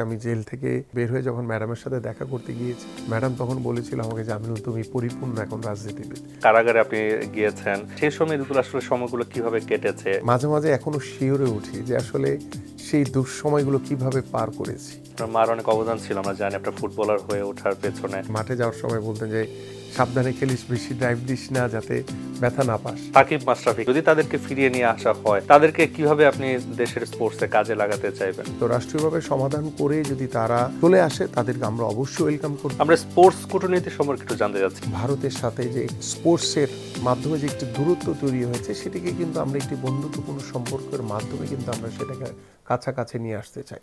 আমি জেল থেকে বের হয়ে যখন ম্যাডামের সাথে দেখা করতে গিয়েছি, ম্যাডাম তখন বলেছিল আমাকে যে আমিনুল, তুমি পরিপূর্ণ এখন রাজনীতিবিদ। কারাগারে আপনি গিয়েছেন, সেই সময়গুলো আসলে সময়গুলো কিভাবে কেটেছে? মাঝে মাঝে এখনো শিওরে উঠি যে আসলে সেই দুঃসময়গুলো কিভাবে পার করেছি। আপনার মার অনেক অবদান ছিল, আমরা জানি আপনার ফুটবলার হয়ে ওঠার পেছনে। মাঠে যাওয়ার সময় বলতেন যে সাবধানে খেলিস, বেশি ড্রাইভ দিস না, যাতে ব্যথা না পাস। সাকিব মাশরাফি যদি তাদেরকে ফিরিয়ে নিয়ে আসা হয়, তাদেরকে কিভাবে আপনি দেশের স্পোর্টসে কাজে লাগাতে চাইবেন? তো রাষ্ট্রীয়ভাবে সমাধান করে যদি তারা চলে আসে, তাদেরকে আমরা অবশ্যই ওয়েলকাম করব। আমরা স্পোর্টস কূটনীতি সম্পর্কে একটু জানতে চাচ্ছি। ভারতের সাথে যে স্পোর্টসের মাধ্যমে যে একটি দূরত্ব তৈরি হয়েছে, সেটিকে কিন্তু আমরা একটি বন্ধুত্বপূর্ণ সম্পর্কের মাধ্যমে কিন্তু আমরা সেটাকে কাছাকাছি নিয়ে আসতে চাই।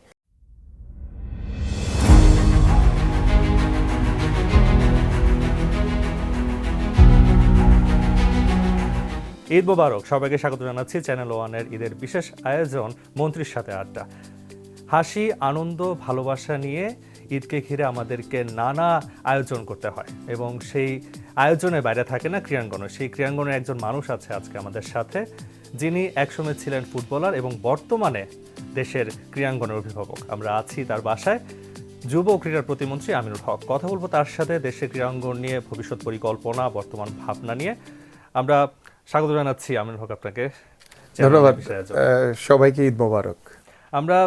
ঈদ মোবারক, সবাইকে স্বাগত জানাচ্ছি চ্যানেল ওয়ানের ঈদের বিশেষ আয়োজন মন্ত্রীর সাথে আড্ডা। হাসি, আনন্দ, ভালোবাসা নিয়ে ঈদকে ঘিরে আমাদেরকে নানা আয়োজন করতে হয় এবং সেই আয়োজনের বাইরে থাকে না ক্রীড়াঙ্গন। সেই ক্রীড়াঙ্গনের একজন মানুষ আছে আজকে আমাদের সাথে, যিনি একসময় ছিলেন ফুটবলার এবং বর্তমানে দেশের ক্রীড়াঙ্গনের অভিভাবক। আমরা আছি তার বাসায়, যুব ক্রীড়ার প্রতিমন্ত্রী আমিনুল হক। কথা বলবো তার সাথে দেশের ক্রীড়াঙ্গন নিয়ে, ভবিষ্যৎ পরিকল্পনা, বর্তমান ভাবনা নিয়ে। আমরা স্বাগত জানাচ্ছি আমিনুল হক আপনাকে। ধন্যবাদ সবাইকে, ঈদ মোবারক। আমরা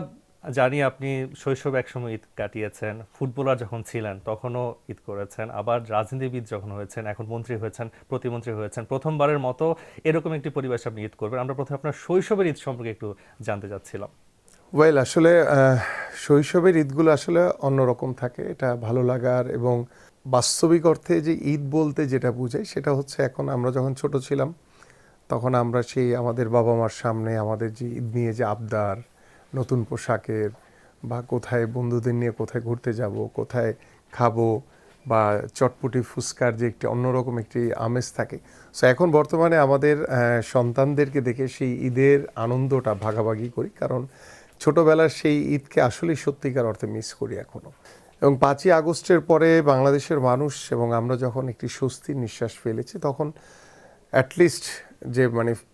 জানি আপনি শৈশবে একসময় ঈদ কাটিয়েছেন, ফুটবলার যখন ছিলেন তখনও ঈদ করেছেন, আবার রাজনীতিবিদ যখন হয়েছেন, এখন মন্ত্রী হয়েছেন, প্রতিমন্ত্রী হয়েছেন, প্রথমবারের মতো এরকম একটি পরিবেশে আপনি ঈদ করবেন। আমরা প্রথমে আপনার শৈশবের ঈদ সম্পর্কে একটু জানতে চাচ্ছিলাম। ওয়েল, আসলে শৈশবের ঈদগুলো আসলে অন্যরকম থাকে, এটা ভালো লাগার এবং বাস্তবিক অর্থে যে ঈদ বলতে যেটা বোঝায় সেটা হচ্ছে, এখন আমরা যখন ছোট ছিলাম তখন আমরা সেই আমাদের বাবা মার সামনে আমাদের যে ঈদ নিয়ে যে আবদার, নতুন পোশাকের, বা কোথায় বন্ধুদের নিয়ে কোথায় ঘুরতে যাব, কোথায় খাবো, বা চটপটি ফুচকার যে একটি অন্যরকম একটি আমেজ থাকে। সো এখন বর্তমানে আমাদের সন্তানদেরকে দেখে সেই ঈদের আনন্দটা ভাগাভাগি করি, কারণ ছোটোবেলার সেই ঈদকে আসলেই সত্যিকার অর্থে মিস করি এখনও। এবং 5ই আগস্টের পরে বাংলাদেশের মানুষ এবং আমরা যখন একটি স্বস্তির নিঃশ্বাস ফেলেছি, তখন অ্যাটলিস্ট যে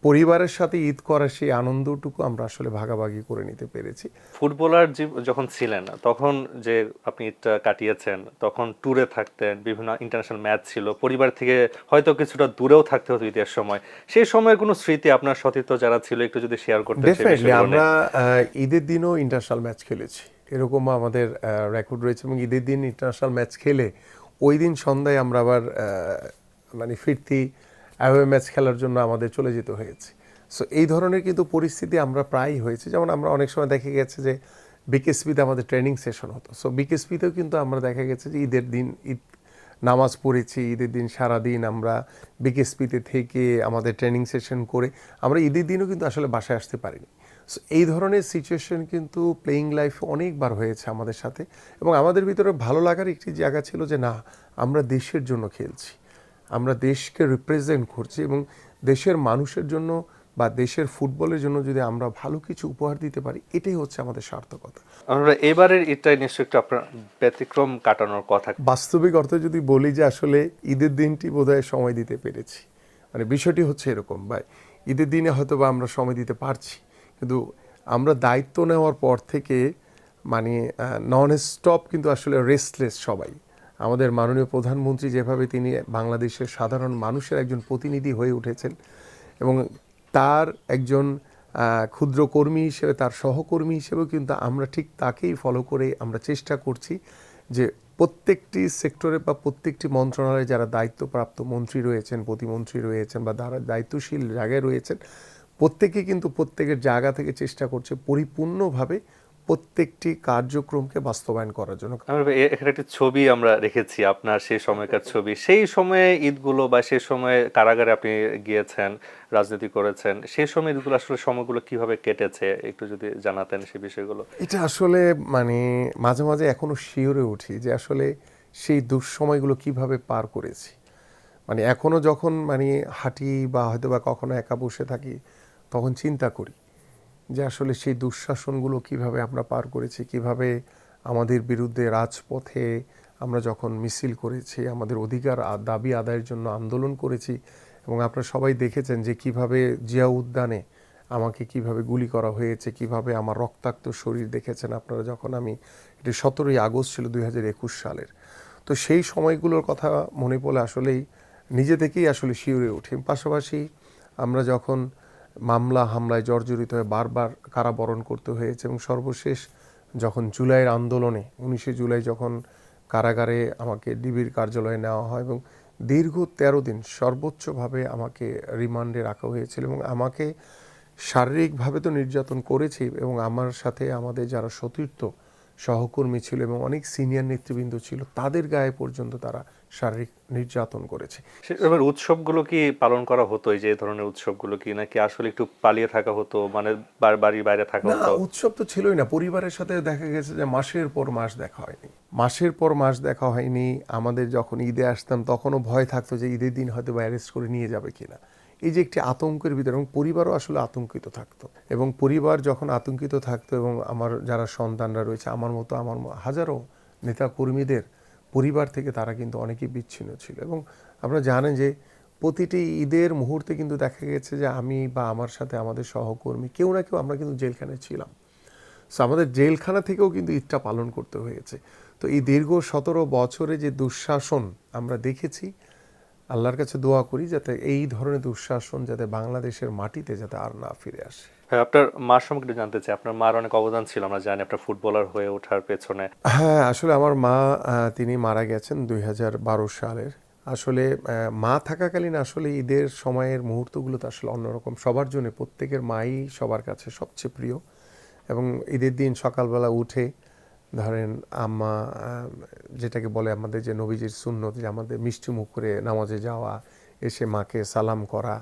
পরিবারের সাথে ঈদ করার সেই আনন্দটুকু আমরা আসলে ভাগাভাগি করে নিতে পেরেছি। ফুটবলার যখন ছিলেন তখন যে আপনি ঈদটা কাটিয়েছেন, তখন ট্যুরে থাকতেন, বিভিন্ন ইন্টারন্যাশনাল ম্যাচ ছিল, পরিবার থেকে হয়তো কিছুটা দূরেও থাকতে হতো ঈদের সময়। সেই সময়ের কোনো স্মৃতি আপনার সতীর্থ যারা ছিল একটু যদি শেয়ার করতেন? ডেফিনেটলি আমরা ঈদের দিনও ইন্টারন্যাশনাল ম্যাচ খেলেছি, এরকম আমাদের রেকর্ড রয়েছে। এবং ঈদের দিন ইন্টারন্যাশনাল ম্যাচ খেলে ওই দিন সন্ধ্যায় আমরা আবার ফিরতি অ্যাওয়ে ম্যাচ খেলার জন্য আমাদের চলে যেতে হয়েছে। সো এই ধরনের কিন্তু পরিস্থিতি আমরা প্রায়ই হয়েছে। যেমন আমরা অনেক সময় দেখা গেছে যে বিকেএসপিতে আমাদের ট্রেনিং সেশন হতো। সো বিকেএসপিতেও কিন্তু আমরা দেখা গেছে যে ঈদের দিন ঈদ নামাজ পড়েছি, ঈদের দিন সারাদিন আমরা বিকেএসপিতে থেকে আমাদের ট্রেনিং সেশন করে আমরা ঈদের দিনও কিন্তু আসলে বাসায় আসতে পারিনি। সো এই ধরনের সিচুয়েশন কিন্তু প্লেয়িং লাইফে অনেকবার হয়েছে আমাদের সাথে। এবং আমাদের ভিতরে ভালো লাগার একটি জায়গা ছিল যে না, আমরা দেশের জন্য খেলছি, আমরা দেশকে রিপ্রেজেন্ট করছি, এবং দেশের মানুষের জন্য বা দেশের ফুটবলের জন্য যদি আমরা ভালো কিছু উপহার দিতে পারি, এটাই হচ্ছে আমাদের সার্থকতা। আমরা এবারের ঈদটাই নিশ্চয়ই একটু আপনার ব্যতিক্রম কাটানোর কথা। বাস্তবিক অর্থে যদি বলি যে আসলে ঈদের দিনটি বোধহয় সময় দিতে পেরেছি, বিষয়টি হচ্ছে এরকম, ভাই ঈদের দিনে হয়তো বা আমরা সময় দিতে পারছি, কিন্তু আমরা দায়িত্ব নেওয়ার পর থেকে নন স্টপ কিন্তু আসলে রেস্টলেস সবাই। আমাদের মাননীয় প্রধানমন্ত্রী যেভাবে তিনি বাংলাদেশের সাধারণ মানুষের একজন প্রতিনিধি হয়ে উঠেছেন, এবং তার একজন ক্ষুদ্র কর্মী হিসেবে, তার সহকর্মী হিসেবেও কিন্তু আমরা ঠিক তাকেই ফলো করে আমরা চেষ্টা করছি যে প্রত্যেকটি সেক্টরে বা প্রত্যেকটি মন্ত্রণালয়ে যারা দায়িত্বপ্রাপ্ত মন্ত্রী রয়েছেন, প্রতিমন্ত্রী রয়েছেন, বা যারা দায়িত্বশীল জায়গায় রয়েছেন, প্রত্যেকে কিন্তু প্রত্যেকের জায়গা থেকে চেষ্টা করছে পরিপূর্ণভাবে প্রত্যেকটি কার্যক্রমকে বাস্তবায়ন করার জন্য। এখানে একটি ছবি আমরা রেখেছি, আপনার সেই সময়কার ছবি। সেই সময়ে ঈদগুলো বা সেই সময়ে কারাগারে আপনি গিয়েছেন, রাজনীতি করেছেন, সেই সময় ঈদগুলো আসলে সময়গুলো কিভাবে কেটেছে একটু যদি জানাতেন সেই বিষয়গুলো। এটা আসলে মাঝে মাঝে এখনো শিওরে উঠি যে আসলে সেই দুঃসময়গুলো কিভাবে পার করেছি। এখনো যখন হাঁটি বা হয়তো বা কখনো একা বসে থাকি, তখন চিন্তা করি যে আসলে সেই দুঃশাসনগুলো কিভাবে আমরা পার করেছি, কিভাবে আমাদের বিরুদ্ধে রাজপথে আমরা যখন মিছিল করেছি, আমাদের অধিকার দাবি আদায়ের জন্য আন্দোলন করেছি। এবং আপনারা সবাই দেখেছেন যে কিভাবে জিয়া উদ্যানে আমাকে কিভাবে গুলি করা হয়েছে, কিভাবে আমার রক্তাক্ত শরীর দেখেছেন আপনারা যখন আমি, এটি 17ই আগস্ট ছিল 2021 সালের। তো সেই সময়গুলোর কথা মনে পড়লে আসলেই নিজে থেকেই আসলে শিউরে উঠি। পাশাপাশি আমরা যখন মামলা হামলায় জর্জরিত হয়ে বারবার কারাবরণ করতে হয়েছে এবং সর্বশেষ যখন জুলাইয়ের আন্দোলনে 19শে জুলাই যখন কারাগারে আমাকে ডিবির কার্যালয়ে নেওয়া হয় এবং দীর্ঘ 13 দিন সর্বোচ্চভাবে আমাকে রিমান্ডে রাখা হয়েছিল এবং আমাকে শারীরিকভাবে তো নির্যাতন করেছি এবং আমার সাথে আমাদের যারা সতীর্থ সহকর্মী ছিল এবং অনেক সিনিয়র নেতৃবৃন্দ ছিল তাদের গায়ে পর্যন্ত তারা শারীরিক নির্যাতন করেছে। এবার উৎসবগুলো কি পালন করা হতো, এই যে এই ধরনের উৎসবগুলো কি, নাকি আসলে একটু পালিয়ে থাকা হতো, মানে বাড়ির বাইরে থাকা না, হতো? উৎসব তো ছিলই না। পরিবারের সাথে দেখা গেছে যে মাসের পর মাস দেখা হয়নি, মাসের পর মাস দেখা হয়নি। আমাদের যখন ঈদে আসতাম তখনও ভয় থাকতো যে ঈদের দিন হয়তো বা অ্যারেস্ট করে নিয়ে যাবে কিনা। এই যে একটি আতঙ্কের ভিতরে, এবং পরিবারও আসলে আতঙ্কিত থাকতো, এবং পরিবার যখন আতঙ্কিত থাকতো এবং আমার যারা সন্তানরা রয়েছে আমার মতো আমার হাজারো নেতা কর্মীদের পরিবার থেকে তারা কিন্তু অনেকেই বিচ্ছিন্ন ছিল। এবং আপনারা জানেন যে প্রতিটি ঈদের মুহূর্তে কিন্তু দেখা গেছে যে আমি বা আমার সাথে আমাদের সহকর্মী কেউ না কেউ আমরা কিন্তু জেলখানায় ছিলাম। সো আমাদের জেলখানা থেকেও কিন্তু ঈদটা পালন করতে হয়েছে। তো এই দীর্ঘ 17 বছরে যে দুঃশাসন আমরা দেখেছি, আল্লাহর কাছে দোয়া করি যাতে এই ধরনের দুঃশাসন যাতে বাংলাদেশের মাটিতে যাতে আর না ফিরে আসে। হ্যাঁ, আপনার মার সম্পর্কে একটু জানতে চাই। আপনার মার অনেক অবদান ছিল, আমরা জানি, আপনার ফুটবলার হয়ে ওঠার পেছনে। হ্যাঁ, আসলে আমার মা তিনি মারা গেছেন 2012 সালের। আসলে মা থাকাকালীন আসলে ঈদের সময়ের মুহূর্তগুলো তো আসলে অন্যরকম সবার জন্য, প্রত্যেকের মাই সবার কাছে সবচেয়ে প্রিয়। এবং ঈদের দিন সকালবেলা উঠে ধরেন আম্মা যেটাকে বলে আমাদের যে নবীজির সুন্নত, যে আমাদের মিষ্টি মুখ করে নামাজে যাওয়া, এসে মাকে সালাম করা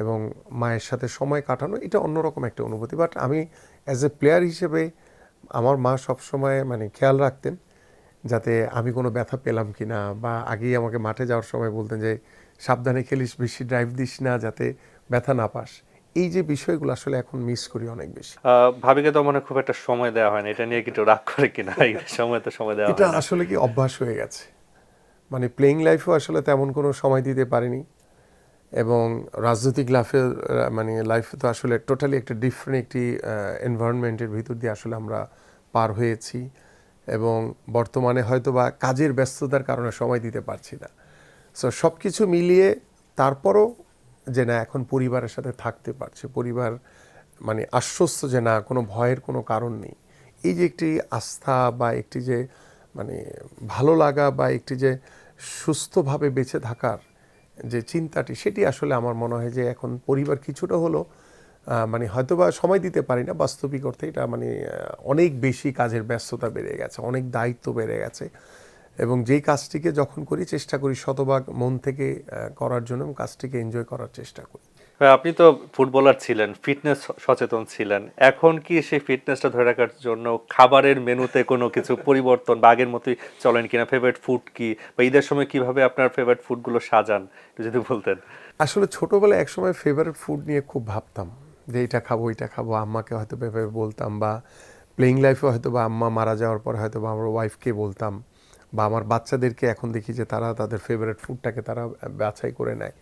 এবং মায়ের সাথে সময় কাটানো, এটা অন্যরকম একটা অনুভূতি। বাট আমি অ্যাজ এ প্লেয়ার হিসেবে আমার মা সবসময় মানে খেয়াল রাখতেন যাতে আমি কোনো ব্যথা পেলাম কি না, বা আগেই আমাকে মাঠে যাওয়ার সময় বলতেন যে সাবধানে খেলিস, বেশি ড্রাইভ দিস না যাতে ব্যথা না পাস। এই যে বিষয়গুলো আসলে এখন মিস করি অনেক বেশি। ভাবিকে তো মনে খুব একটা সময় দেওয়া হয় না, এটা নিয়ে কি একটু রাগ করে কিনা? এই সময় তো সময় দেওয়া এটা হয় না। আসলে কি অভ্যাস হয়ে গেছে, মানে প্লেইং লাইফেও আসলে তেমন কোনো সময় দিতে পারিনি, এবং রাজনৈতিক লাইফে মানে লাইফে তো আসলে টোটালি একটা ডিফারেন্ট একটি এনভায়রনমেন্টের ভিতর দিয়ে আসলে আমরা পার হয়েছি, এবং বর্তমানে হয়তো বা কাজের ব্যস্ততার কারণে সময় দিতে পারছি না। সো সব কিছু মিলিয়ে তারপরও যে না এখন পরিবারের সাথে থাকতে পারছে, পরিবার মানে আশ্বস্ত যে না কোনো ভয়ের কোনো কারণ নেই। এই যে একটি আস্থা বা একটি যে মানে ভালো লাগা বা একটি যে সুস্থভাবে বেঁচে থাকার যে চিন্তাটি, সেটি আসলে আমার মনে হয় যে এখন পরিবার কিছুটা হলো মানে হয়তো বা সময় দিতে পারি না, বাস্তবিক অর্থে এটা মানে অনেক বেশি কাজের ব্যস্ততা বেড়ে গেছে, অনেক দায়িত্ব বেড়ে গেছে, এবং যেই কাজটিকে যখন করি চেষ্টা করি শতভাগ মন থেকে করার জন্য এবং কাজটিকে এনজয় করার চেষ্টা করি। ভাই, আপনি তো ফুটবলার ছিলেন, ফিটনেস সচেতন ছিলেন, এখন কি সেই ফিটনেসটা ধরে রাখার জন্য খাবারের মেনুতে কোনো কিছু পরিবর্তন বা আগের মতোই চলেন কিনা? ফেভারিট ফুড কি, বা ঈদের সময় কিভাবে আপনার ফেভারিট ফুডগুলো সাজান, একটু যদি বলতেন। আসলে ছোটোবেলায় একসময় ফেভারিট ফুড নিয়ে খুব ভাবতাম যে এটা খাবো এটা খাবো, আম্মাকে হয়তো ভেবে বলতাম, বা প্লেইং লাইফে হয়তো বা আম্মা মারা যাওয়ার পর হয়তো বা আমার ওয়াইফকে বলতাম, বা আমার বাচ্চাদেরকে এখন দেখি যে তারা তাদের ফেভারিট ফুডটাকে তারা বাছাই করে নেয়।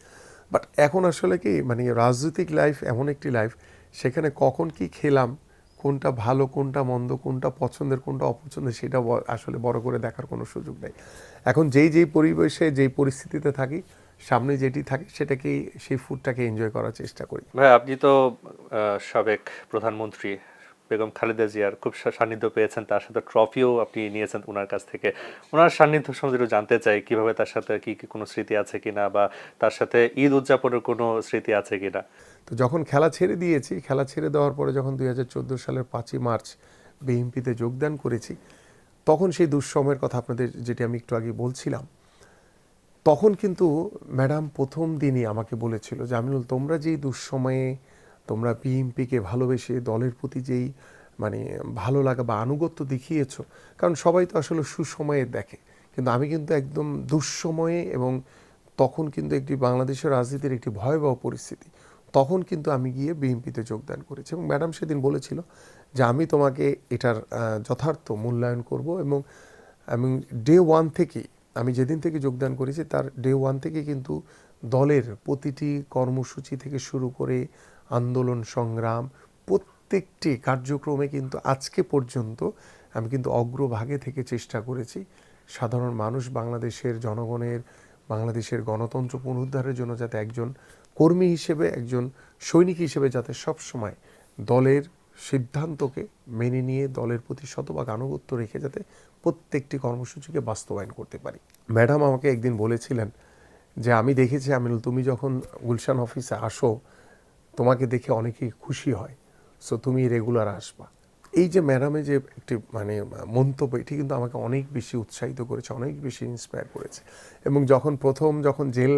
বাট এখন আসলে কি মানে রাজনৈতিক লাইফ এমন একটি লাইফ, সেখানে কখন কি খেলাম, কোনটা ভালো কোনটা মন্দ, কোনটা পছন্দের কোনটা অপছন্দের, সেটা আসলে বড় করে দেখার কোনো সুযোগ নেই। এখন যেই পরিবেশে যেই পরিস্থিতিতে থাকি, সামনে যেটি থাকে সেটাকেই, সেই ফুডটাকে এনজয় করার চেষ্টা করি। ভাই, আপনি তো সাবেক প্রধানমন্ত্রী বেগম খালেদা জিয়ার খুব সান্নিধ্য পেয়েছেন, তার সাথে ট্রফিও আপনি নিয়েছেন ওনার কাছ থেকে। ওনার সান্নিধ্য সম্বন্ধে একটু জানতে চাই, কিভাবে তার সাথে কি কি কোনো স্মৃতি আছে কিনা, বা তার সাথে ঈদ উদযাপনের কোনো স্মৃতি আছে কিনা? তো যখন খেলা ছেড়ে দিয়েছি, খেলা ছেড়ে দেওয়ার পরে যখন 2014 সালের 5ই মার্চ বিএনপিতে যোগদান করেছি, তখন সেই দুঃসময়ের কথা আপনাদের যেটি আমি একটু আগে বলছিলাম, তখন কিন্তু ম্যাডাম প্রথম দিনই আমাকে বলেছিল যে আমিনুল, তোমরা যেই দুঃসময়ে তোমরা বিএনপিকে ভালোবেসে দলের প্রতি যেই মানে ভালো লাগা বা আনুগত্য দেখিয়েছো, কারণ সবাই তো আসলে সুসময়ে দেখে, কিন্তু আমি কিন্তু একদম দুঃসময়ে, এবং তখন কিন্তু একটি বাংলাদেশের রাজনীতির একটি ভয়াবহ পরিস্থিতি, তখন কিন্তু আমি গিয়ে বিএনপিতে যোগদান করেছি, এবং ম্যাডাম সেদিন বলেছিল যে আমি তোমাকে এটার যথার্থ মূল্যায়ন করব, এবং আমি ডে ওয়ান থেকেই, আমি যেদিন থেকে যোগদান করেছি তার ডে ওয়ান থেকে কিন্তু দলের প্রতিটি কর্মসূচি থেকে শুরু করে আন্দোলন সংগ্রাম প্রত্যেকটি কার্যক্রমে কিন্তু আজকে পর্যন্ত আমি কিন্তু অগ্রভাগে থেকে চেষ্টা করেছি সাধারণ মানুষ, বাংলাদেশের জনগণের, বাংলাদেশের গণতন্ত্র পুনরুদ্ধারের জন্য যাতে একজন কর্মী হিসেবে, একজন সৈনিক হিসেবে যাতে সবসময় দলের সিদ্ধান্তকে মেনে নিয়ে দলের প্রতি শতভাগ আনুগত্য রেখে যাতে প্রত্যেকটি কর্মসূচিকে বাস্তবায়ন করতে পারি। ম্যাডাম আমাকে একদিন বলেছিলেন যে আমি দেখেছি আমিনুল, তুমি যখন গুলশান অফিসে আসো তোমাকে দেখে অনেকেই খুশি হয়, সো তুমি রেগুলার আসবা। এই যে ম্যাডামের যে একটি মানে মন্তব্য, এটি কিন্তু আমাকে অনেক বেশি উৎসাহিত করেছে, অনেক বেশি ইন্সপায়ার করেছে। এবং যখন জেল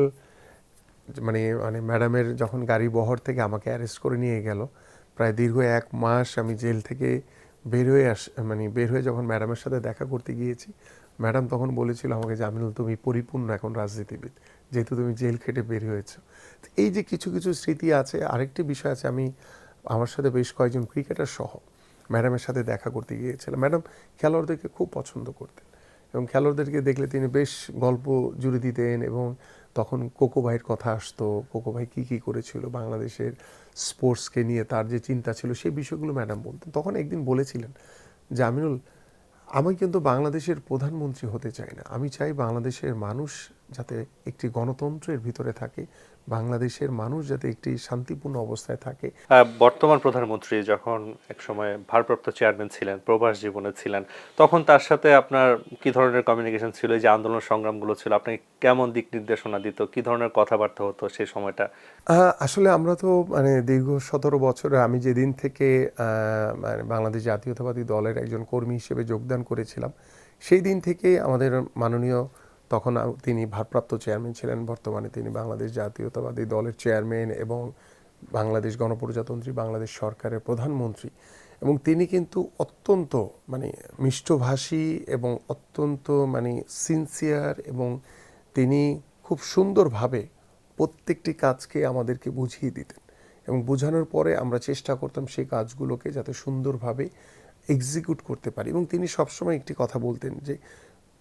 মানে মানে ম্যাডামের যখন গাড়ি বহর থেকে আমাকে অ্যারেস্ট করে নিয়ে গেল, প্রায় দীর্ঘ 1 মাস আমি জেল থেকে বের হয়ে যখন ম্যাডামের সাথে দেখা করতে গিয়েছি, ম্যাডাম তখন বলেছিল আমাকে যে আমিনুল, তুমি পরিপূর্ণ এখন রাজনীতিবিদ, যেহেতু তুমি জেল খেটে বের হয়েছো। এই যে কিছু কিছু স্মৃতি আছে। আরেকটি বিষয় আছে, আমার সাথে বেশ কয়েকজন ক্রিকেটার সহ ম্যাডামের সাথে দেখা করতে গিয়েছিলাম। ম্যাডাম খেলোয়াড়দেরকে খুব পছন্দ করতেন এবং খেলোয়াড়দেরকে দেখলে তিনি বেশ গল্প জুড়ে দিতেন এবং তখন কোকো ভাইয়ের কথা আসতো, কোকো ভাই কী কী করেছিল বাংলাদেশের স্পোর্টসকে নিয়ে, তার যে চিন্তা ছিল সেই বিষয়গুলো ম্যাডাম বলতেন। তখন একদিন বলেছিলেন যে আমিনুল, আমি কিন্তু বাংলাদেশের প্রধানমন্ত্রী হতে চাই না, আমি চাই বাংলাদেশের মানুষ যাতে একটি গণতন্ত্রের ভিতরে থাকে, বাংলাদেশের মানুষ যাতে একটি শান্তিপূর্ণ অবস্থায় থাকে। বর্তমান প্রধানমন্ত্রী যখন একসময় ভারপ্রাপ্ত চেয়ারম্যান ছিলেন, প্রবাস জীবনে ছিলেন, তখন তার সাথে আপনার কি ধরনের কমিউনিকেশন ছিল? এই যে আন্দোলন সংগ্রামগুলো ছিল, আপনি কেমন দিক নির্দেশনা দিত, কি ধরনের কথাবার্তা হতো সেই সময়টা? আসলে আমরা তো মানে দীর্ঘ 17 বছরে আমি যেদিন থেকে মানে বাংলাদেশ জাতীয়তাবাদী দলের একজন কর্মী হিসেবে যোগদান করেছিলাম, সেই দিন থেকে আমাদের মাননীয়, তখন তিনি ভারপ্রাপ্ত চেয়ারম্যান ছিলেন, বর্তমানে তিনি বাংলাদেশ জাতীয়তাবাদী দলের চেয়ারম্যান এবং বাংলাদেশ গণপ্রজাতন্ত্রী বাংলাদেশ সরকারের প্রধানমন্ত্রী। এবং তিনি কিন্তু অত্যন্ত মানে মিষ্টভাষী এবং অত্যন্ত মানে সিনসিয়ার, এবং তিনি খুব সুন্দরভাবে প্রত্যেকটি কাজকে আমাদেরকে বুঝিয়ে দিতেন এবং বোঝানোর পরে আমরা চেষ্টা করতাম সেই কাজগুলোকে যাতে সুন্দরভাবে এক্সিকিউট করতে পারি। এবং তিনি সবসময় একটি কথা বলতেন যে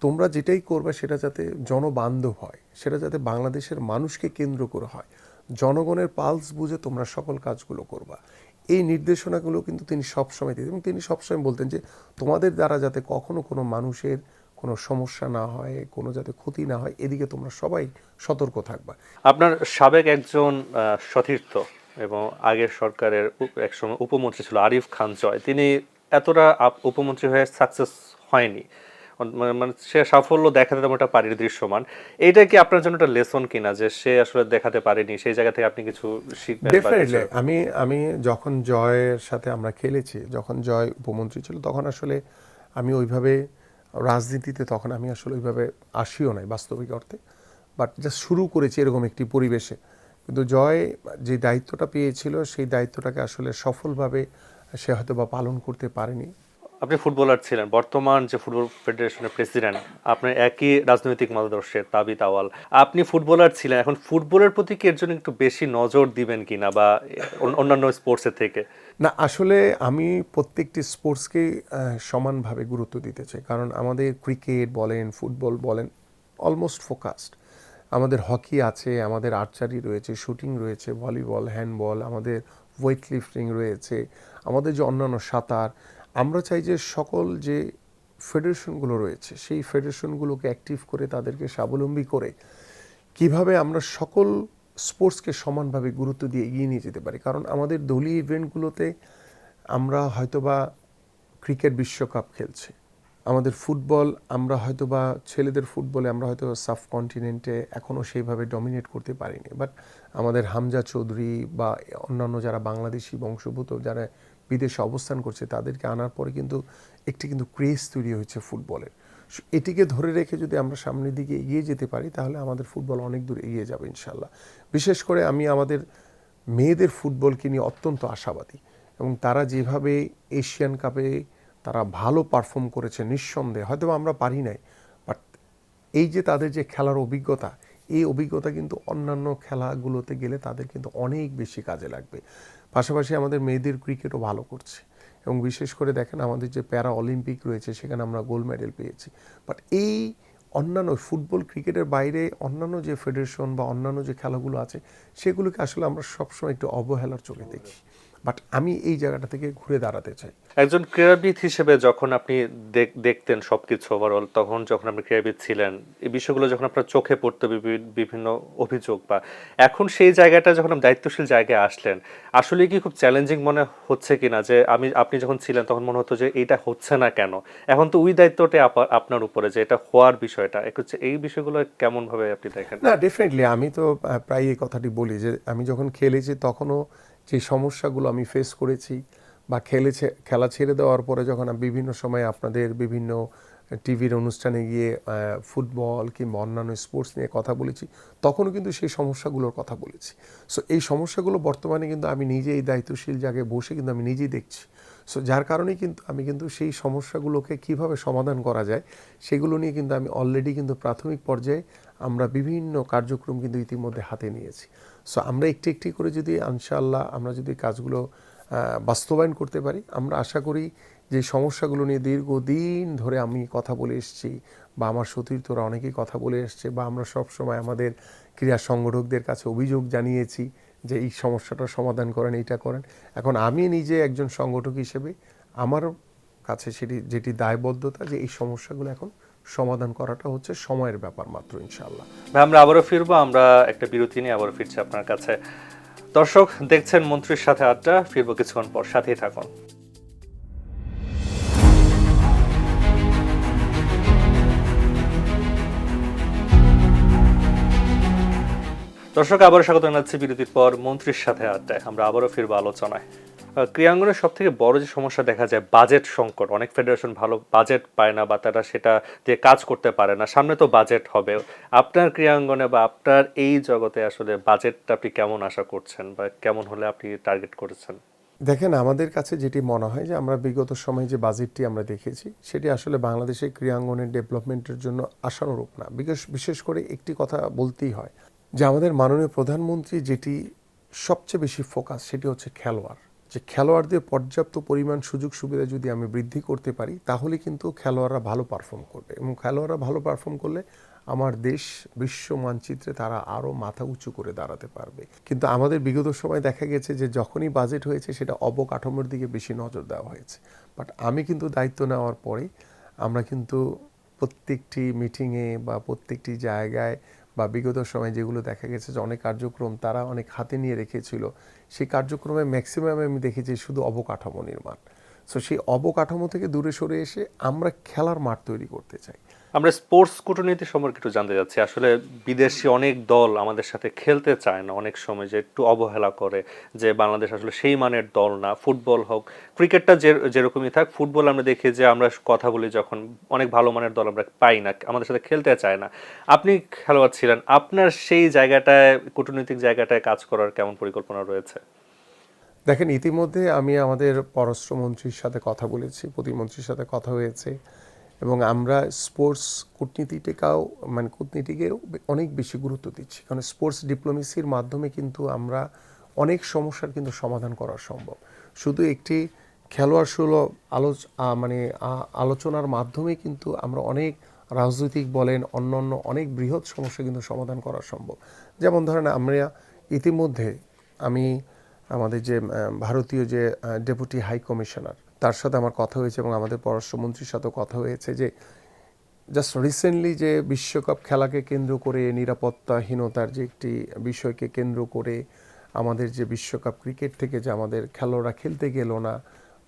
তোমরা যেটাই করবে সেটা যাতে জনবান্ধব হয়, সেটা যাতে বাংলাদেশের মানুষকে কেন্দ্র করে হয়, জনগণের পালস বুঝে তোমরা সকল কাজগুলো করবা। এই নির্দেশনাগুলো কিন্তু তিনি সবসময় দিতেন এবং তিনি সবসময় বলতেন যে তোমাদের দ্বারা যাতে কখনো কোনো মানুষের কোনো সমস্যা না হয়, কোনো যাতে ক্ষতি না হয়, এদিকে তোমরা সবাই সতর্ক থাকবা। আপনার সাবেক একজন সতীর্থ এবং আগের সরকারের একসময় উপমন্ত্রী ছিল আরিফ খান জয়, তিনি এতটা উপমন্ত্রী হয়ে সাকসেস হয়নি, মানে সে সাফল্য দেখাতে তেমন একটা পারেনি দৃশ্যমান। এইটা কি আপনার জন্য একটা লেসন কিনা যে সে আসলে দেখাতে পারেনি, সেই জায়গা থেকে আপনি কিছু শিখবেন? ডেফিনেটলি আমি যখন জয়ের সাথে আমরা খেলেছি, যখন জয় উপমন্ত্রী ছিল, তখন আসলে আমি ওইভাবে রাজনীতিতে তখন আমি আসলে ওইভাবে আসিও নাই বাস্তবিক অর্থে, বাট জাস্ট শুরু করেছি এরকম একটি পরিবেশে। কিন্তু জয় যে দায়িত্বটা পেয়েছিল সেই দায়িত্বটাকে আসলে সফলভাবে সে হয়তো বা পালন করতে পারেনি। আপনি ফুটবলার ছিলেন, বর্তমান যে ফুটবল ফেডারেশনের প্রেসিডেন্ট, আপনার একই রাজনৈতিক মতাদর্শের তাবিত আওয়াল। আপনি ফুটবলার ছিলেন, এখন ফুটবলের প্রতি কি এর জন্য একটু বেশি নজর দিবেন কিনা, বা অন্যান্য স্পোর্টসের থেকে? না, আসলে আমি প্রত্যেকটি স্পোর্টসকেই সমানভাবে গুরুত্ব দিতে চাই, কারণ আমাদের ক্রিকেট বলেন, ফুটবল বলেন, অলমোস্ট ফোকাসড। আমাদের হকি আছে, আমাদের আর্চারি রয়েছে, শুটিং রয়েছে, ভলিবল, হ্যান্ডবল, আমাদের ওয়েট লিফটিং রয়েছে, আমাদের যে অন্যান্য সাঁতার। আমরা চাই যে সকল যে ফেডারেশনগুলো রয়েছে সেই ফেডারেশনগুলোকে অ্যাক্টিভ করে তাদেরকে স্বাবলম্বী করে কিভাবে আমরা সকল স্পোর্টসকে সমানভাবে গুরুত্ব দিয়ে এগিয়ে নিয়ে যেতে পারি। কারণ আমাদের দলীয় ইভেন্টগুলোতে আমরা হয়তোবা ক্রিকেট বিশ্বকাপ খেলছি, আমাদের ফুটবল আমরা হয়তোবা ছেলেদের ফুটবলে আমরা হয়তো সাবকন্টিনেন্টে এখনও সেইভাবে ডমিনেট করতে পারিনি, বাট আমাদের হামজা চৌধুরী বা অন্যান্য যারা বাংলাদেশি বংশোদ্ভূত যারা বিদেশে অবস্থান করছে তাদেরকে আনার পরে কিন্তু কিন্তু ক্রেজ তৈরি হয়েছে ফুটবলের। এটিকে ধরে রেখে যদি আমরা সামনের দিকে এগিয়ে যেতে পারি তাহলে আমাদের ফুটবল অনেক দূর এগিয়ে যাবে ইনশাল্লাহ। বিশেষ করে আমি আমাদের মেয়েদের ফুটবলকে নিয়ে অত্যন্ত আশাবাদী এবং তারা যেভাবে এশিয়ান কাপে তারা ভালো পারফর্ম করেছে, নিঃসন্দেহে হয়তো আমরা পারি নাই, বাট এই যে তাদের যে খেলার অভিজ্ঞতা, এই অভিজ্ঞতা কিন্তু অন্যান্য খেলাগুলোতে গেলে তাদের কিন্তু অনেক বেশি কাজে লাগবে। পাশাপাশি আমাদের মেয়েদের ক্রিকেটও ভালো করছে এবং বিশেষ করে দেখেন আমাদের যে প্যারা অলিম্পিক রয়েছে সেখানে আমরা গোল্ড মেডেল পেয়েছি। বাট এই অন্যান্য ফুটবল ক্রিকেটের বাইরে অন্যান্য যে ফেডারেশন বা অন্যান্য যে খেলাগুলো আছে সেগুলোকে আসলে আমরা সবসময় একটু অবহেলার চোখে দেখি, বাট আমি এই জায়গাটা থেকে ঘুরে দাঁড়াতে চাই। একজন ক্রীড়াবিদ হিসেবে যখন আপনি দেখতেন সবকিছু ওভারঅল, তখন যখন আপনি ক্রীড়াবিদ ছিলেন, এই বিষয়গুলো যখন আপনার চোখে পড়তো বিভিন্ন অভিযোগ, বা এখন সেই জায়গাটা যখন আপনি দায়িত্বশীল জায়গায় আসলেন, আসলে কি খুব চ্যালেঞ্জিং মনে হচ্ছে কিনা যে আপনি যখন ছিলেন তখন মনে হতো যে এটা হচ্ছে না কেন, এখন তো ওই দায়িত্বটা আপনার উপরে যে এটা হওয়ার বিষয়টা, এই বিষয়গুলো কেমন ভাবে আপনি দেখেন? না, ডেফিনেটলি আমি তো প্রায় এই কথাটি বলি যে আমি যখন খেলেছি তখনও যে সমস্যাগুলো আমি ফেস করেছি, বা খেলা ছেড়ে দেওয়ার পরে যখন আমি বিভিন্ন সময় আপনাদের বিভিন্ন টিভির অনুষ্ঠানে গিয়ে ফুটবল কিংবা অন্যান্য স্পোর্টস নিয়ে কথা বলেছি, তখনও কিন্তু সেই সমস্যাগুলোর কথা বলেছি। সো এই সমস্যাগুলো বর্তমানে কিন্তু আমি নিজে এই দায়িত্বশীল জায়গায় বসে কিন্তু আমি নিজেই দেখছি। সো যার কারণেই কিন্তু আমি কিন্তু সেই সমস্যাগুলোকে কিভাবে সমাধান করা যায় সেগুলো নিয়ে কিন্তু আমি অলরেডি কিন্তু প্রাথমিক পর্যায়ে আমরা বিভিন্ন কার্যক্রম কিন্তু ইতিমধ্যে হাতে নিয়েছি। সো আমরা একটি একটি করে যদি ইনশাআল্লাহ আমরা যদি কাজগুলো বাস্তবায়ন করতে পারি, আমরা আশা করি যে সমস্যাগুলো নিয়ে দীর্ঘদিন ধরে আমি কথা বলে এসেছি, বা আমার সতীর্থরা অনেকেই কথা বলে এসছে, বা আমরা সবসময় আমাদের ক্রীড়া সংগঠকদের কাছে অভিযোগ জানিয়েছি যে এই সমস্যাটা সমাধান করেন, এইটা করেন। এখন আমি নিজে একজন সংগঠক হিসেবে আমার কাছে যেটি দায়বদ্ধতা যে এই সমস্যাগুলো এখন সমাধান করাটা হচ্ছে সময়ের ব্যাপার মাত্র, ইনশাআল্লাহ। ভাই, আমরা আবারও ফিরবো, আমরা একটা বিরতি নিয়ে আবারও ফিরছি আপনার কাছে। দর্শক দেখছেন মন্ত্রীর সাথে আড্ডা, ফিরবো কিছুক্ষণ পর, সাথেই থাকুন। দর্শক আবারও স্বাগত জানাচ্ছি বিরতির পর মন্ত্রীর সাথে আড্ডায়। আমরা আবারও ফিরবো আলোচনায়। ক্রীড়াঙ্গনের সব থেকে বড় যে সমস্যা দেখা যায় বাজেট সংকট। অনেক ফেডারেশন ভালো বাজেট পায় না, বা তারা সেটা দিয়ে কাজ করতে পারে না। সামনে তো বাজেট হবে, আপনার ক্রীড়াঙ্গনে বা আপনার এই জগতে আসলে বাজেটটা আপনি কেমন আশা করছেন, বা কেমন হলে আপনি টার্গেট করেছেন? দেখেন, আমাদের কাছে যেটি মনে হয় যে আমরা বিগত সময়ে যে বাজেটটি আমরা দেখেছি সেটি আসলে বাংলাদেশের ক্রীড়াঙ্গনের ডেভেলপমেন্টের জন্য আশানুরূপ না। বিশেষ করে একটি কথা বলতেই হয় যে আমাদের মাননীয় প্রধানমন্ত্রী যেটি সবচেয়ে বেশি ফোকাস সেটি হচ্ছে খেলোয়াড়। যে খেলোয়াড়দের পর্যাপ্ত পরিমাণ সুযোগ সুবিধা যদি আমি বৃদ্ধি করতে পারি তাহলে কিন্তু খেলোয়াড়রা ভালো পারফর্ম করবে, এবং খেলোয়াড়রা ভালো পারফর্ম করলে আমার দেশ বিশ্ব মানচিত্রে তারা আরও মাথা উঁচু করে দাঁড়াতে পারবে। কিন্তু আমাদের বিগত সময় দেখা গেছে যে যখনই বাজেট হয়েছে সেটা অবকাঠামোর দিকে বেশি নজর দেওয়া হয়েছে। বাট আমি কিন্তু দায়িত্ব নেওয়ার পরে আমরা কিন্তু প্রত্যেকটি মিটিংয়ে বা প্রত্যেকটি জায়গায় বা বিগত সময় যেগুলো দেখা গেছে যে অনেক কার্যক্রম তারা অনেক হাতে নিয়ে রেখেছিল, সেই কার্যক্রমে ম্যাক্সিমাম আমি দেখেছি শুধু অবকাঠামো নির্মাণ। সো সেই অবকাঠামো থেকে দূরে সরে এসে আমরা খেলার মাঠ তৈরি করতে চাই। আমরা স্পোর্টস কূটনীতি সম্পর্কে একটু জানতে চাচ্ছি। আসলে বিদেশি অনেক দল আমাদের সাথে খেলতে চায় না, অনেক সময় যে একটু অবহেলা করে যে বাংলাদেশ আসলে সেই মানের দল না। ফুটবল হোক, ক্রিকেটটা যেরকমই থাক, ফুটবল আমরা দেখি যে আমরা কথা বলি যখন অনেক ভালো মানের দল আমরা পাই না, আমাদের সাথে খেলতে চায় না। আপনি খেলোয়াড় ছিলেন, আপনার সেই জায়গাটায় কূটনৈতিক জায়গাটায় কাজ করার কেমন পরিকল্পনা রয়েছে? দেখেন, ইতিমধ্যে আমি আমাদের পররাষ্ট্রমন্ত্রীর সাথে কথা বলেছি, প্রতিমন্ত্রীর সাথে কথা হয়েছে, এবং আমরা স্পোর্টস কূটনীতিকেও অনেক বেশি গুরুত্ব দিচ্ছি, কারণ স্পোর্টস ডিপ্লোমেসির মাধ্যমে কিন্তু আমরা অনেক সমস্যার কিন্তু সমাধান করা সম্ভব। শুধু একটি খেলোয়াড় সুলভ আলোচনার মাধ্যমে কিন্তু আমরা অনেক রাজনৈতিক বলেন অন্যান্য অনেক বৃহৎ সমস্যা কিন্তু সমাধান করা সম্ভব। যেমন ধরেন, আমরা ইতিমধ্যে আমি আমাদের যে ভারতীয় যে ডেপুটি হাই কমিশনার তার সাথে আমার কথা হয়েছে, এবং আমাদের পররাষ্ট্রমন্ত্রীর সাথেও কথা হয়েছে যে জাস্ট রিসেন্টলি যে বিশ্বকাপ খেলাকে কেন্দ্র করে নিরাপত্তাহীনতার যে একটি বিষয়কে কেন্দ্র করে আমাদের যে বিশ্বকাপ ক্রিকেট থেকে যে আমাদের খেলোয়াড়রা খেলতে গেল না,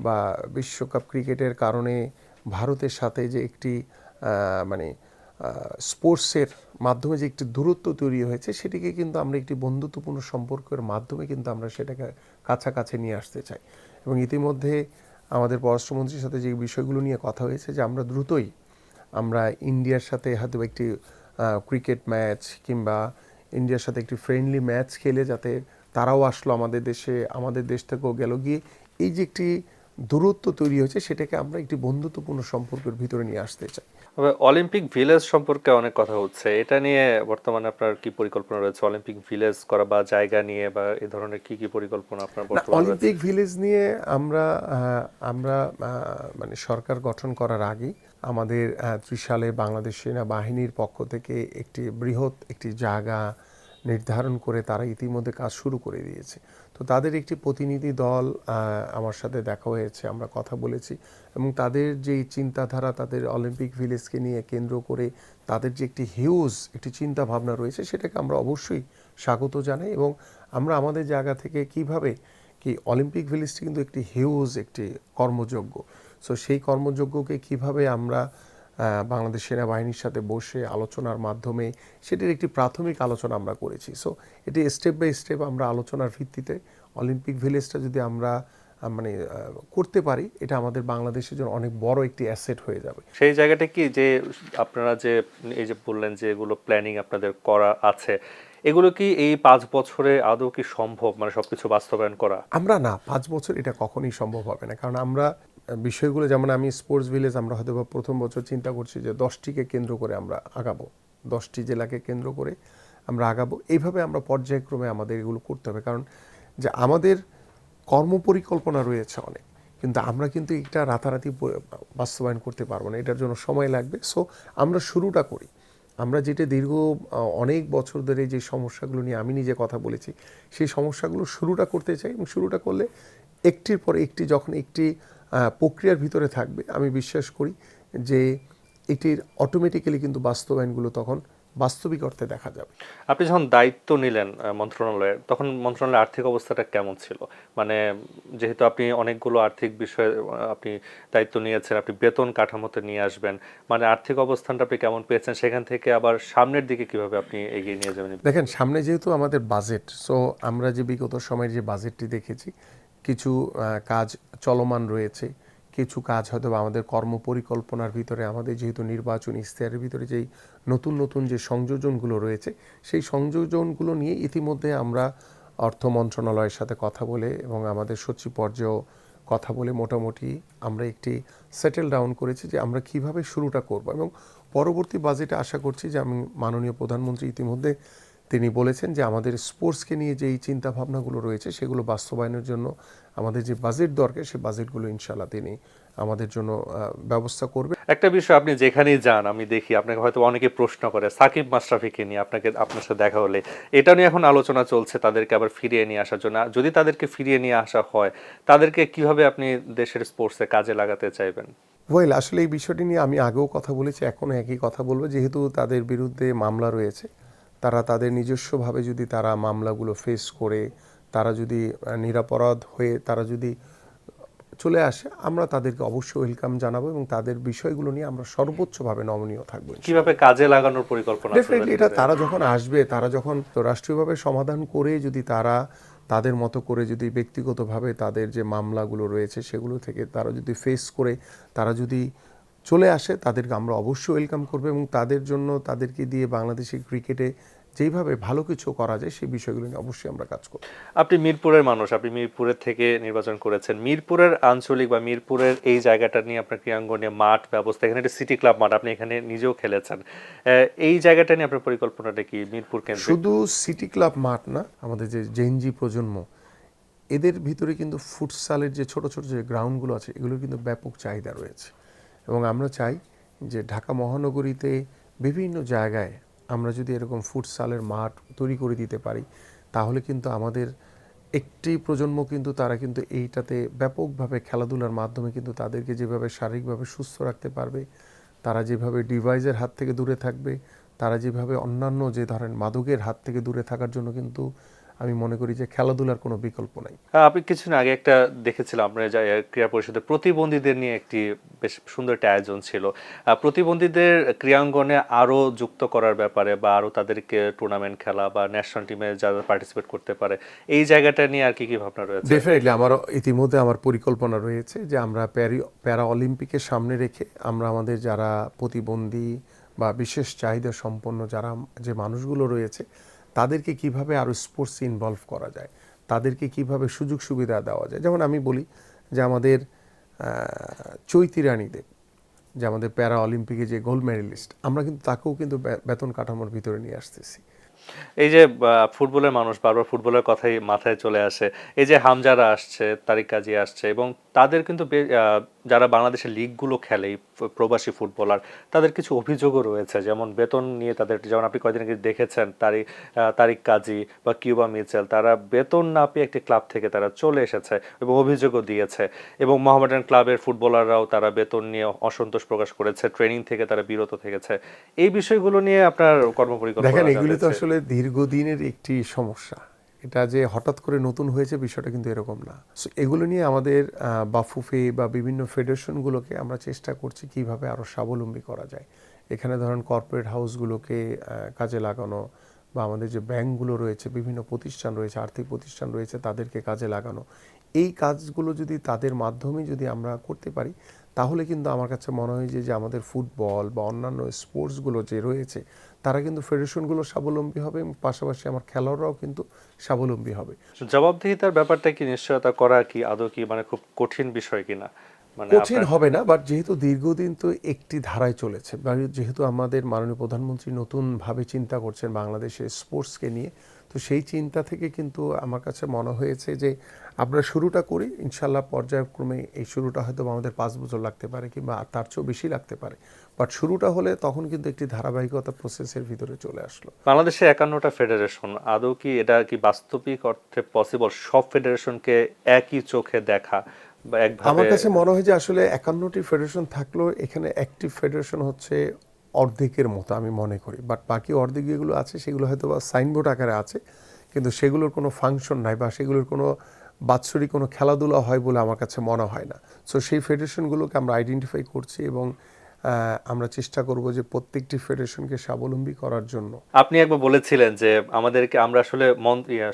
বা বিশ্বকাপ ক্রিকেটের কারণে ভারতের সাথে যে একটি স্পোর্টসের মাধ্যমে যে একটি দূরত্ব তৈরি হয়েছে, সেটিকে কিন্তু আমরা একটি বন্ধুত্বপূর্ণ সম্পর্কের মাধ্যমে কিন্তু আমরা সেটাকে কাছাকাছি নিয়ে আসতে চাই। এবং ইতিমধ্যে আমাদের পররাষ্ট্রমন্ত্রীর সাথে যে বিষয়গুলো নিয়ে কথা হয়েছে যে আমরা দ্রুতই আমরা ইন্ডিয়ার সাথে হয়তো একটি ক্রিকেট ম্যাচ কিংবা ইন্ডিয়ার সাথে একটি ফ্রেন্ডলি ম্যাচ খেলে যাতে তারাও আসলো আমাদের দেশে, আমাদের দেশ থেকেও গেল গিয়ে এই যে একটি দূরত্ব তৈরি হয়েছে সেটাকে আমরা একটি বন্ধুত্বপূর্ণ সম্পর্কের ভিতরে নিয়ে আসতে চাই। তবে অলিম্পিক ভিলেজ সম্পর্কে অনেক কথা হচ্ছে, এটা নিয়ে বর্তমানে আপনার কি পরিকল্পনা রয়েছে? অলিম্পিক ভিলেজ করা বা জায়গা নিয়ে বা এই ধরনের কি কি পরিকল্পনা আপনার না, বর্তমানে রয়েছে? অলিম্পিক ভিলেজ নিয়ে আমরা মানে সরকার গঠন করার আগেই আমাদের ৩০ সালে বাংলাদেশ সেনাবাহিনীর পক্ষ থেকে একটি বৃহৎ একটি জায়গা নির্ধারণ করে তারা ইতিমধ্যে কাজ শুরু করে দিয়েছে। তো তাদের একটি প্রতিনিধি দল আমার সাথে দেখা হয়েছে, আমরা কথা বলেছি, এবং তাদের যেই চিন্তাধারা, তাদের অলিম্পিক ভিলেজকে নিয়ে কেন্দ্র করে তাদের যে একটি হিউজ একটি চিন্তা ভাবনা রয়েছে, সেটাকে আমরা অবশ্যই স্বাগত জানাই। এবং আমরা আমাদের জায়গা থেকে কিভাবে কি অলিম্পিক ভিলেজটি কিন্তু একটি হিউজ একটি কর্মযজ্ঞ, সো সেই কর্মযজ্ঞকে কিভাবে আমরা বাংলাদেশ সেনাবাহিনীর সাথে বসে আলোচনার মাধ্যমে সেটির একটি প্রাথমিক আলোচনা আমরা করেছি। সো এটি স্টেপ বাই স্টেপ আমরা আলোচনার ভিত্তিতে অলিম্পিক ভিলেজটা যদি আমরা মানে করতে পারি, এটা আমাদের বাংলাদেশের জন্য অনেক বড় একটি অ্যাসেট হয়ে যাবে। সেই জায়গাটা কি যে আপনারা যে এই যে বললেন যে এগুলো প্ল্যানিং আপনাদের করা আছে, এগুলো কি এই 5 বছরে আদৌ কি সম্ভব, মানে সবকিছু বাস্তবায়ন করা? আমরা না, 5 বছর এটা কখনোই সম্ভব হবে না, কারণ আমরা বিষয়গুলো, যেমন আমি স্পোর্টস ভিলেজ আমরা হয়তো বা প্রথম বছর চিন্তা করছি যে 10টিকে কেন্দ্র করে আমরা আগাবো, 10টি জেলাকে কেন্দ্র করে আমরা আগাবো। এইভাবে আমরা পর্যায়ক্রমে আমাদের এগুলো করতে হবে, কারণ যে আমাদের কর্মপরিকল্পনা রয়েছে অনেক, কিন্তু আমরা কিন্তু এটা রাতারাতি বাস্তবায়ন করতে পারবো না, এটার জন্য সময় লাগবে। সো আমরা শুরুটা করি, আমরা যেটা দীর্ঘ অনেক বছর ধরে যে সমস্যাগুলো নিয়ে আমি নিজে কথা বলেছি, সেই সমস্যাগুলো শুরুটা করতে চাই, এবং শুরুটা করলে একটির পর একটি যখন একটি প্রক্রিয়ার ভিতরে থাকবে, আমি বিশ্বাস করি যে এটির অটোমেটিক্যালি কিন্তু বাস্তবায়নগুলো তখন বাস্তবিক অর্থে দেখা যাবে। আপনি যখন দায়িত্ব নিলেন মন্ত্রণালয়ের, তখন মন্ত্রণালয়ের আর্থিক অবস্থাটা কেমন ছিল? মানে যেহেতু আপনি অনেকগুলো আর্থিক বিষয়ে আপনি দায়িত্ব নিয়েছেন, আপনি বেতন কাঠামোতে নিয়ে আসবেন, মানে আর্থিক অবস্থানটা আপনি কেমন পেয়েছেন? সেখান থেকে আবার সামনের দিকে কিভাবে আপনি এগিয়ে নিয়ে যাবেন? দেখেন, সামনে যেহেতু আমাদের বাজেট, সো আমরা যে বিগত সময়ের যে বাজেটটি দেখেছি, কিছু কাজ চলমান রয়েছে, কিছু কাজ হয়তো আমাদের কর্মপরিকল্পনার ভিতরে, আমাদের যেহেতু নির্বাচন ইশতেহারের ভিতরে যেই নতুন নতুন যে সংযোজনগুলো রয়েছে, সেই সংযোজনগুলো নিয়ে ইতিমধ্যে আমরা অর্থ মন্ত্রণালয়ের সাথে কথা বলে এবং আমাদের সচিব পর্যায়েও কথা বলে মোটামুটি আমরা একটি সেটেল ডাউন করেছি যে আমরা কিভাবে শুরুটা করব। এবং পরবর্তী বাজেটে আশা করছি যে আমি মাননীয় প্রধানমন্ত্রী ইতিমধ্যে তিনি বলেছেন যে আমাদের স্পোর্টসকে নিয়ে যেই চিন্তা ভাবনাগুলো রয়েছে সেগুলো বাস্তবায়নের জন্য আমাদের যে বাজেট দরকার, সেই বাজেটগুলো ইনশাআল্লাহ তিনি আমাদের জন্য ব্যবস্থা করবে। একটা বিষয়, আপনি যেখানেই যান আমি দেখি আপনাকে হয়তো অনেকে প্রশ্ন করে সাকিব মাশরাফিকে নিয়ে, আপনার সাথে দেখা হলে এটা নিয়ে এখন আলোচনা চলছে, তাদেরকে আবার ফিরিয়ে নিয়ে আসার জন্য। যদি তাদেরকে ফিরিয়ে নিয়ে আসা হয়, তাদেরকে কিভাবে আপনি দেশের স্পোর্টসে কাজে লাগাতে চাইবেন? ওয়েল, আসলে এই বিষয়টি নিয়ে আমি আগেও কথা বলেছি, এখনও একই কথা বলবো। যেহেতু তাদের বিরুদ্ধে মামলা রয়েছে, তারা তাদের নিজস্বভাবে যদি তারা মামলাগুলো ফেস করে, তারা যদি নিরপরাধ হয়ে তারা যদি চলে আসে, আমরা তাদেরকে অবশ্যই ওয়েলকাম জানাবো এবং তাদের বিষয়গুলো নিয়ে আমরা সর্বোচ্চভাবে নমনীয় থাকবো। কিভাবে কাজে লাগানোর পরিকল্পনা আছে? ডেফিনেটলি এটা তারা যখন আসবে, তারা যখন রাষ্ট্রীয়ভাবে সমাধান করে, যদি তারা তাদের মতো করে যদি ব্যক্তিগতভাবে তাদের যে মামলাগুলো রয়েছে সেগুলো থেকে তারা যদি ফেস করে তারা যদি চলে আসে, তাদেরকে আমরা অবশ্যই ওয়েলকাম করবো এবং তাদের জন্য তাদেরকে দিয়ে বাংলাদেশের ক্রিকেটে যেইভাবে ভালো কিছু করা যায় সেই বিষয়গুলো নিয়ে অবশ্যই আমরা কাজ করব। আপনি মিরপুরের মানুষ, আপনি মিরপুরের থেকে নির্বাচন করেছেন। মিরপুরের আঞ্চলিক বা মিরপুরের এই জায়গাটা নিয়ে, আপনার ক্রীড়াঙ্গনে মাঠ ব্যবস্থা, এখানে একটা সিটি ক্লাব মাঠ, আপনি এখানে নিজেও খেলেছেন, এই জায়গাটা নিয়ে আপনার পরিকল্পনাটা কি মিরপুর কেন্দ্রে? শুধু সিটি ক্লাব মাঠ না, আমাদের যে জেনজি প্রজন্ম, এদের ভিতরে কিন্তু ফুটসালের যে ছোট ছোট যে গ্রাউন্ডগুলো আছে, এগুলোর কিন্তু ব্যাপক চাহিদা রয়েছে এবং আমরা চাই যে ঢাকা মহানগরীতে বিভিন্ন জায়গায় আমরা যদি এরকম ফুটসালের মাঠ তৈরি করে দিতে পারি, তাহলে কিন্তু আমাদের একটি প্রজন্ম কিন্তু তারা কিন্তু এইটাতে ব্যাপকভাবে খেলাধুলার মাধ্যমে কিন্তু তাদেরকে যেভাবে শারীরিকভাবে সুস্থ রাখতে পারবে, তারা যেভাবে ডিভাইসের হাত থেকে দূরে থাকবে, তারা যেভাবে অন্যান্য যে ধরেন মাদকের হাত থেকে দূরে থাকার জন্য কিন্তু আমি মনে করি যে খেলাধুলার কোনো বিকল্প নাই। আপনি কিছুদিন আগে একটা দেখেছিলাম, আপনার ক্রীড়া পরিষদের প্রতিবন্ধীদের নিয়ে একটি বেশ সুন্দর একটা আয়োজন ছিল। প্রতিবন্ধীদের ক্রীড়াঙ্গনে আরো যুক্ত করার ব্যাপারে বা আরো তাদেরকে টুর্নামেন্ট খেলা বা ন্যাশনাল টিমে যারা পার্টিসিপেট করতে পারে, এই জায়গাটা নিয়ে আর কি কি ভাবনা রয়েছে? ডেফিনেটলি আমারও ইতিমধ্যে আমার পরিকল্পনা রয়েছে যে আমরা প্যারা অলিম্পিকের সামনে রেখে আমরা আমাদের যারা প্রতিবন্ধী বা বিশেষ চাহিদা সম্পন্ন যারা যে মানুষগুলো রয়েছে, তাদেরকে কিভাবে আরও স্পোর্টসে ইনভলভ করা যায়, তাদেরকে কিভাবে সুযোগ সুবিধা দেওয়া যায়। যেমন আমি বলি যে আমাদের চৈতি রানী দেব, যে আমাদের প্যারা অলিম্পিকে যে গোল্ড মেডেলিস্ট, আমরা কিন্তু তাকেও কিন্তু বেতন কাঠামোর ভিতরে নিয়ে আসতেছি। এই যে ফুটবলের মানুষ বারবার ফুটবলের কথাই মাথায় চলে আসে, এই যে হামজারা আসছে, তারিক কাজী আসছে, এবং তাদের কিন্তু যারা বাংলাদেশের লিগগুলো খেলে এই প্রবাসী ফুটবলার, তাদের কিছু অভিযোগও রয়েছে, যেমন বেতন নিয়ে তাদের, যেমন আপনি কয়েকদিন আগে দেখেছেন তারিক কাজী বা কিউবা মিচেল, তারা বেতন না পেয়ে একটি ক্লাব থেকে তারা চলে এসেছে এবং অভিযোগও দিয়েছে, এবং মোহামেডান ক্লাবের ফুটবলাররাও তারা বেতন নিয়ে অসন্তোষ প্রকাশ করেছে, ট্রেনিং থেকে তারা বিরত থেকেছে। এই বিষয়গুলো নিয়ে আপনার কর্মপরিকল্পনা দেখেন, এগুলি তো আসলে দীর্ঘদিনের একটি সমস্যা। এটা যে হঠাৎ করে নতুন হয়েছে বিষয়টা কিন্তু এরকম না। সো এগুলো নিয়ে আমাদের বাফুফে বা বিভিন্ন ফেডারেশনগুলোকে আমরা চেষ্টা করছি কিভাবে আরও স্বাবলম্বী করা যায়। এখানে ধরেন কর্পোরেট হাউসগুলোকে কাজে লাগানো, বা আমাদের যে ব্যাংকগুলো রয়েছে, বিভিন্ন প্রতিষ্ঠান রয়েছে, আর্থিক প্রতিষ্ঠান রয়েছে, তাদেরকে কাজে লাগানো। এই কাজগুলো যদি তাদের মাধ্যমে যদি আমরা করতে পারি, তাহলে কিন্তু আমার কাছে মনে হয় যে আমাদের ফুটবল বা অন্যান্য স্পোর্টসগুলো যে রয়েছে, তারা কিন্তু ফেডারেশনগুলো স্বাবলম্বী হবে এবং পাশাপাশি আমার খেলোয়াড়রাও কিন্তু স্বাবলম্বী হবে। জবাবদিহিতার ব্যাপারটা কি নিশ্চয়তা করা কি আদৌ কি মানে খুব কঠিন বিষয় কিনা? মানে কঠিন হবে না, বাট যেহেতু দীর্ঘদিন তো একটি ধারায় চলেছে, বা যেহেতু আমাদের মাননীয় প্রধানমন্ত্রী নতুনভাবে চিন্তা করছেন বাংলাদেশের স্পোর্টসকে নিয়ে, তো সেই চিন্তা থেকে কিন্তু আমার কাছে মনে হয়েছে যে আমরা শুরুটা করি, ইনশাল্লাহ পর্যায়ক্রমে এই শুরুটা হয়তো আমাদের 5 বছর লাগতে পারে কিংবা তার চেয়েও বেশি লাগতে পারে, বাট শুরুটা হলে তখন কিন্তু একটি ধারাবাহিকতা প্রসেসের ভিতরে চলে আসলো। বাংলাদেশে 51টা ফেডারেশন, আদৌ কি এটা কি বাস্তবিক অর্থে পসিবল সব ফেডারেশনকে একই চোখে দেখা বা একভাবে? আমার কাছে মনে হয় যে আসলে 51টি ফেডারেশন থাকলেও এখানে অ্যাক্টিভ ফেডারেশন হচ্ছে অর্ধেকের মতো আমি মনে করি, বাট বাকি অর্ধেক যেগুলো আছে সেগুলো হয়তো বা সাইনবোর্ড আকারে আছে, কিন্তু সেগুলোর কোনো ফাংশন নাই বা সেগুলোর কোনো বাৎসরিক কোনো খেলাধুলা হয় বলে আমার কাছে মনে হয় না। সো সেই ফেডারেশনগুলোকে আমরা আইডেন্টিফাই করছি এবং আমরা চেষ্টা করব যে প্রত্যেকটি ফেডারেশনকে স্বাবলম্বী করার জন্য। আপনি একবার বলেছিলেন যে আমাদেরকে, আমরা আসলে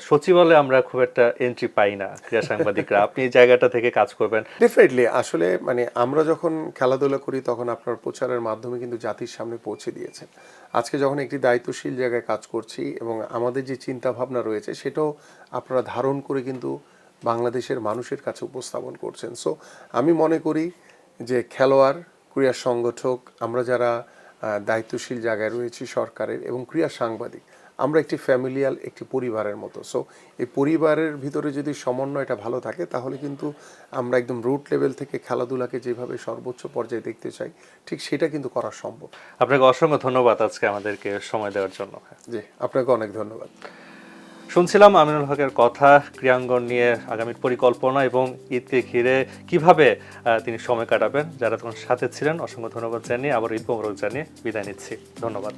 সচিবালয়ে আমরা খুব একটা এন্ট্রি পাই না ক্রীড়া সাংবাদিকরা, আপনি এই জায়গাটা থেকে কাজ করবেন। ডেফিনেটলি, আসলে মানে আমরা যখন খেলাধুলা করি তখন আপনার প্রচারের মাধ্যমে কিন্তু জাতির সামনে পৌঁছে দিয়েছেন। আজকে যখন একটি দায়িত্বশীল জায়গায় কাজ করছি এবং আমাদের যে চিন্তা ভাবনা রয়েছে সেটাও আপনারা ধারণ করে কিন্তু বাংলাদেশের মানুষের কাছে উপস্থাপন করছেন। সো আমি মনে করি যে খেলোয়াড়, ক্রীড়া সংগঠক, আমরা যারা দায়িত্বশীল জায়গায় রয়েছি সরকারের, এবং ক্রীড়া সাংবাদিক, আমরা একটি ফ্যামিলিয়াল, একটি পরিবারের মতো। সো এই পরিবারের ভিতরে যদি সমন্বয়টা ভালো থাকে, তাহলে কিন্তু আমরা একদম রুট লেভেল থেকে খেলাধুলাকে যেভাবে সর্বোচ্চ পর্যায়ে দেখতে চাই, ঠিক সেটা কিন্তু করা সম্ভব। আপনাকে অসংখ্য ধন্যবাদ আজকে আমাদেরকে সময় দেওয়ার জন্য। জি, আপনাকে অনেক ধন্যবাদ। শুনছিলাম আমিনুল হকের কথা, ক্রীড়াঙ্গন নিয়ে আগামীর পরিকল্পনা এবং ঈদকে ঘিরে কিভাবে তিনি সময় কাটাবেন। যারা তখন সাথে ছিলেন অসংখ্য ধন্যবাদ জানিয়ে, আবার ঈদ মোবারক জানিয়ে বিদায় নিচ্ছি। ধন্যবাদ।